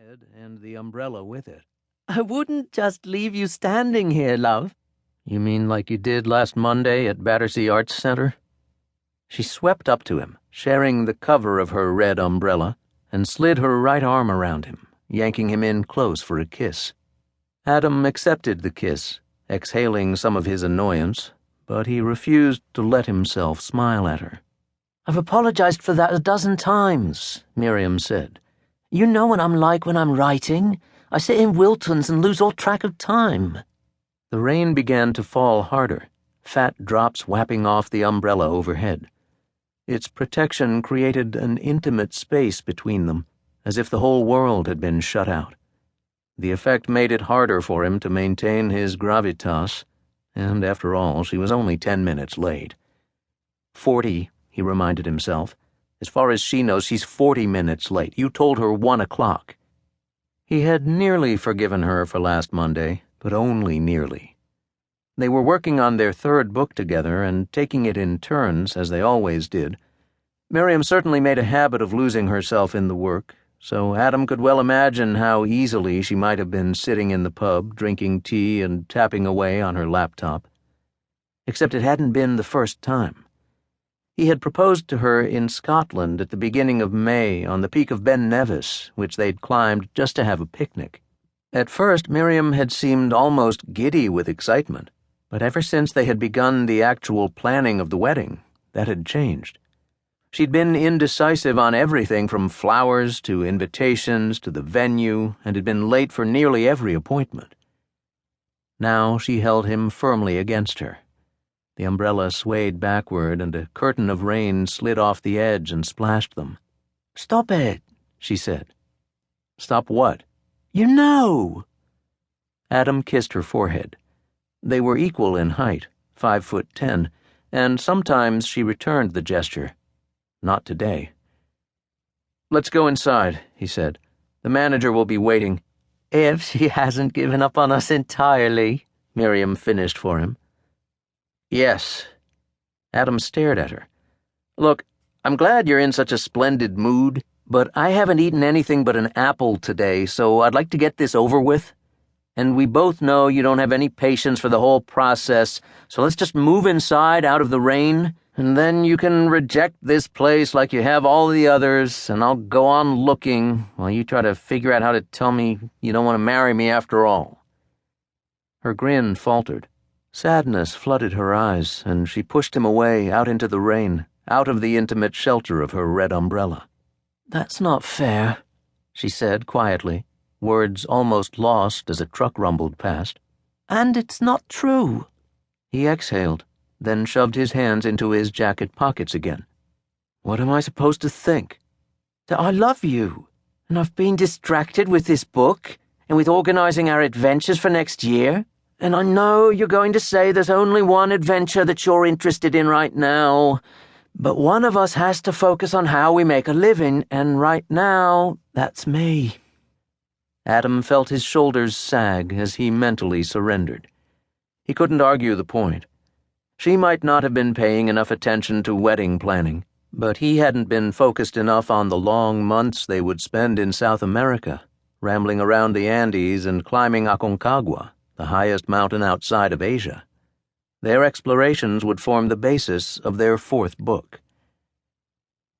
said, and the umbrella with it. I wouldn't just leave you standing here, love. You mean like you did last Monday at Battersea Arts Center? She swept up to him, sharing the cover of her red umbrella, and slid her right arm around him, yanking him in close for a kiss. Adam accepted the kiss, exhaling some of his annoyance, but he refused to let himself smile at her. I've apologized for that 12 times, Miriam said. You know what I'm like when I'm writing. I sit in Wilton's and lose all track of time. The rain began to fall harder, fat drops whapping off the umbrella overhead. Its protection created an intimate space between them, as if the whole world had been shut out. The effect made it harder for him to maintain his gravitas, and after all, she was only 10 minutes late. 40, he reminded himself. As far as she knows, she's 40 minutes late. You told her 1 o'clock. He had nearly forgiven her for last Monday, but only nearly. They were working on their 3rd book together and taking it in turns, as they always did. Miriam certainly made a habit of losing herself in the work, so Adam could well imagine how easily she might have been sitting in the pub, drinking tea and tapping away on her laptop. Except it hadn't been the first time. He had proposed to her in Scotland at the beginning of May on the peak of Ben Nevis, which they'd climbed just to have a picnic. At first, Miriam had seemed almost giddy with excitement, but ever since they had begun the actual planning of the wedding, that had changed. She'd been indecisive on everything from flowers to invitations to the venue, and had been late for nearly every appointment. Now she held him firmly against her. The umbrella swayed backward, and a curtain of rain slid off the edge and splashed them. Stop it, she said. Stop what? You know. Adam kissed her forehead. They were equal in height, 5'10", and sometimes she returned the gesture. Not today. Let's go inside, he said. The manager will be waiting. If she hasn't given up on us entirely, Miriam finished for him. Yes. Adam stared at her. Look, I'm glad you're in such a splendid mood, but I haven't eaten anything but an apple today, so I'd like to get this over with. And we both know you don't have any patience for the whole process, so let's just move inside out of the rain, and then you can reject this place like you have all the others, and I'll go on looking while you try to figure out how to tell me you don't want to marry me after all. Her grin faltered. Sadness flooded her eyes, and she pushed him away out into the rain, out of the intimate shelter of her red umbrella. That's not fair, she said quietly, words almost lost as a truck rumbled past. And it's not true. He exhaled, then shoved his hands into his jacket pockets again. What am I supposed to think? That I love you, and I've been distracted with this book, and with organizing our adventures for next year. And I know you're going to say there's only one adventure that you're interested in right now, but one of us has to focus on how we make a living, and right now, that's me. Adam felt his shoulders sag as he mentally surrendered. He couldn't argue the point. She might not have been paying enough attention to wedding planning, but he hadn't been focused enough on the long months they would spend in South America, rambling around the Andes and climbing Aconcagua, the highest mountain outside of Asia. Their explorations would form the basis of their 4th book.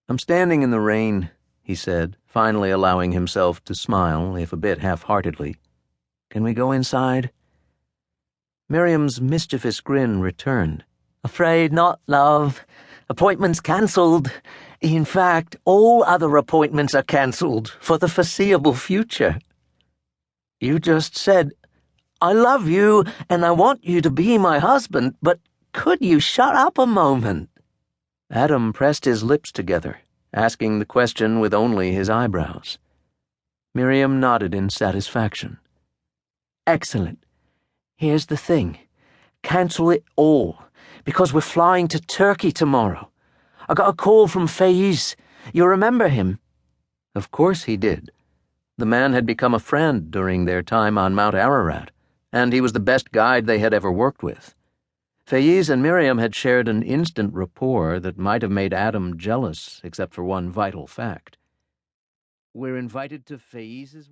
I'm standing in the rain, he said, finally allowing himself to smile, if a bit half-heartedly. Can we go inside? Miriam's mischievous grin returned. Afraid not, love. Appointments cancelled. In fact, all other appointments are cancelled for the foreseeable future. You just said, I love you, and I want you to be my husband, but could you shut up a moment? Adam pressed his lips together, asking the question with only his eyebrows. Miriam nodded in satisfaction. Excellent. Here's the thing. Cancel it all, because we're flying to Turkey tomorrow. I got a call from Fass. You remember him? Of course he did. The man had become a friend during their time on Mount Ararat, and he was the best guide they had ever worked with. Fass and Miriam had shared an instant rapport that might have made Adam jealous, except for one vital fact. We're invited to Fass's